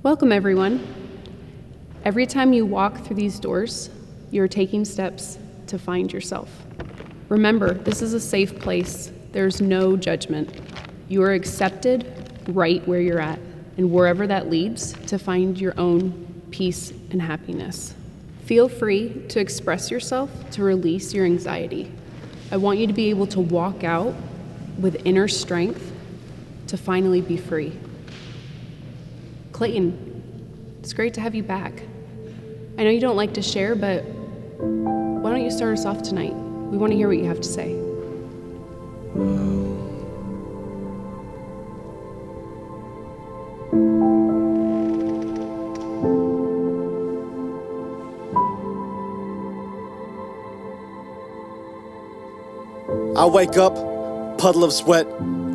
Welcome, everyone. Every time you walk through these doors, you're taking steps to find yourself. Remember, this is a safe place. There's no judgment. You are accepted right where you're at, and wherever that leads, to find your own peace and happiness. Feel free to express yourself to release your anxiety. I want you to be able to walk out with inner strength to finally be free. Clayton, it's great to have you back. I know you don't like to share, but why don't you start us off tonight? We want to hear what you have to say. I wake up, puddle of sweat.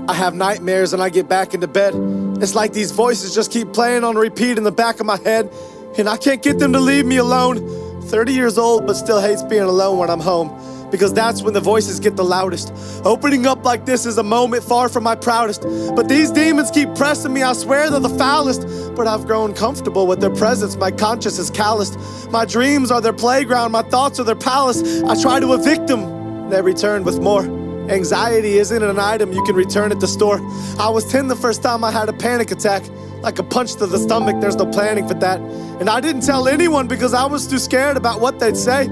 I have nightmares and I get back into bed. It's like these voices just keep playing on repeat in the back of my head, and I can't get them to leave me alone. 30 years old, but still hates being alone when I'm home, because that's when the voices get the loudest. Opening up like this is a moment far from my proudest, but these demons keep pressing me. I swear they're the foulest, but I've grown comfortable with their presence. My conscience is calloused. My dreams are their playground, my thoughts are their palace. I try to evict them, they return with more. Anxiety isn't an item you can return at the store. I was 10 the first time I had a panic attack. Like a punch to the stomach, there's no planning for that. And I didn't tell anyone because I was too scared about what they'd say.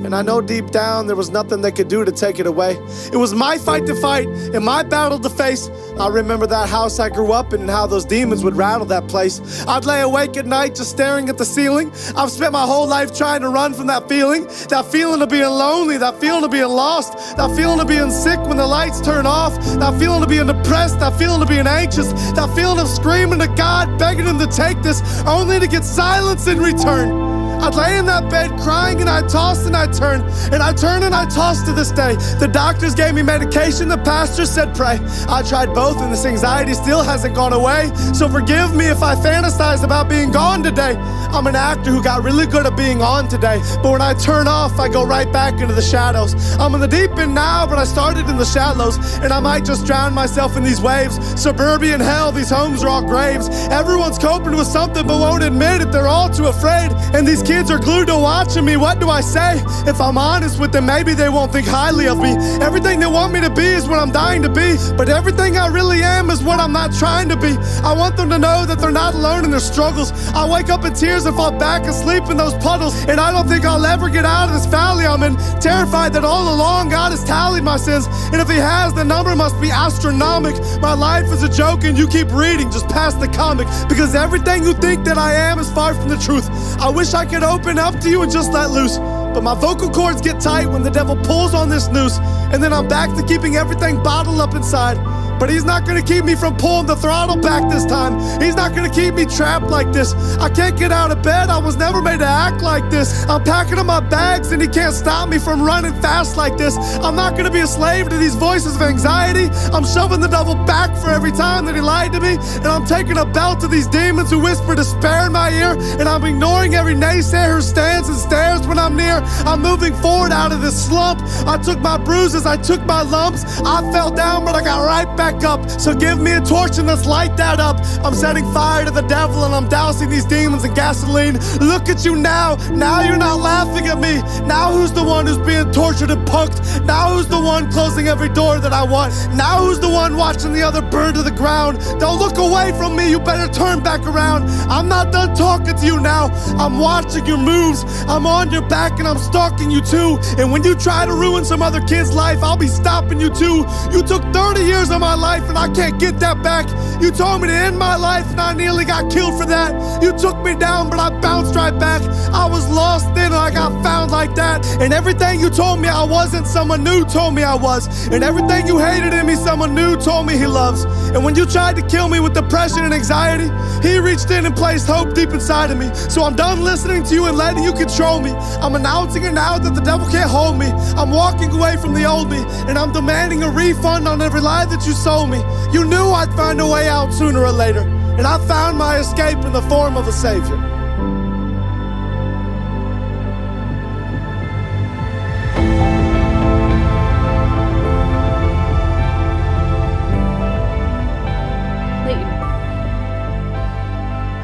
And I know deep down there was nothing they could do to take it away. It was my fight to fight and my battle to face. I remember that house I grew up in and how those demons would rattle that place. I'd lay awake at night just staring at the ceiling. I've spent my whole life trying to run from that feeling of being lonely, that feeling of being lost, that feeling of being sick when the lights turn off, that feeling of being depressed, that feeling of being anxious, that feeling of screaming to God, begging him to take this, only to get silence in return. I'd lay in that bed crying and I'd toss and I'd turn, and I turn and I toss to this day. The doctors gave me medication, the pastor said pray. I tried both and this anxiety still hasn't gone away. So forgive me if I fantasize about being gone today. I'm an actor who got really good at being on today, but when I turn off, I go right back into the shadows. I'm in the deep end now, but I started in the shallows, and I might just drown myself in these waves. Suburban hell, these homes are all graves. Everyone's coping with something but won't admit it, they're all too afraid. And these kids are glued to watching me, what do I say? If I'm honest with them, maybe they won't think highly of me. Everything they want me to be is what I'm dying to be, but everything I really am is what I'm not trying to be. I want them to know that they're not alone in their struggles. I wake up in tears and fall back asleep in those puddles, and I don't think I'll ever get out of this valley I'm in. Terrified that all along God has tallied my sins, and if he has, the number must be astronomical. My life is a joke and you keep reading just past the comic, because everything you think that I am is far from the truth. I wish I could open up to you and just let loose, but my vocal cords get tight when the devil pulls on this noose, and then I'm back to keeping everything bottled up inside. But he's not gonna keep me from pulling the throttle back this time. He's not gonna keep me trapped like this. I can't get out of bed, I was never made to act like this. I'm packing up my bags and he can't stop me from running fast like this. I'm not gonna be a slave to these voices of anxiety. I'm shoving the devil back for every time that he lied to me, and I'm taking a belt to these demons who whisper despair in my ear, and I'm ignoring every naysayer who stands and stares when I'm near. I'm moving forward out of this slump. I took my bruises, I took my lumps. I fell down, but I got right back up. So give me a torch and let's light that up. I'm setting fire to the devil and I'm dousing these demons in gasoline. Look at you now. Now you're not laughing at me. Now who's the one who's being tortured and punked? Now who's the one closing every door that I want? Now who's the one watching the other burn to the ground? Don't look away from me. You better turn back around. I'm not done talking to you now. I'm watching your moves. I'm on your back and I'm stalking you too. And when you try to ruin some other kid's life, I'll be stopping you too. You took 30 years of my life and I can't get that back. You told me to end my life and I nearly got killed for that. You took me down but I bounced right back. I was lost then and I got found like that. And everything you told me I wasn't, someone new told me I was. And everything you hated in me, someone new told me he loves. And when you tried to kill me with depression and anxiety, he reached in and placed hope deep inside of me. So I'm done listening to you and letting you control me. I'm announcing it now that the devil can't hold me. I'm walking away from the old me, and I'm demanding a refund on every lie that you sold me. You knew I'd find a way out sooner or later, and I found my escape in the form of a savior.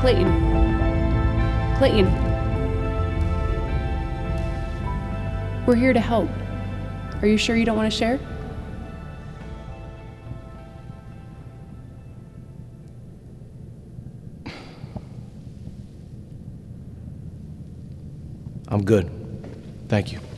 Clayton. Clayton. We're here to help. Are you sure you don't want to share? I'm good. Thank you.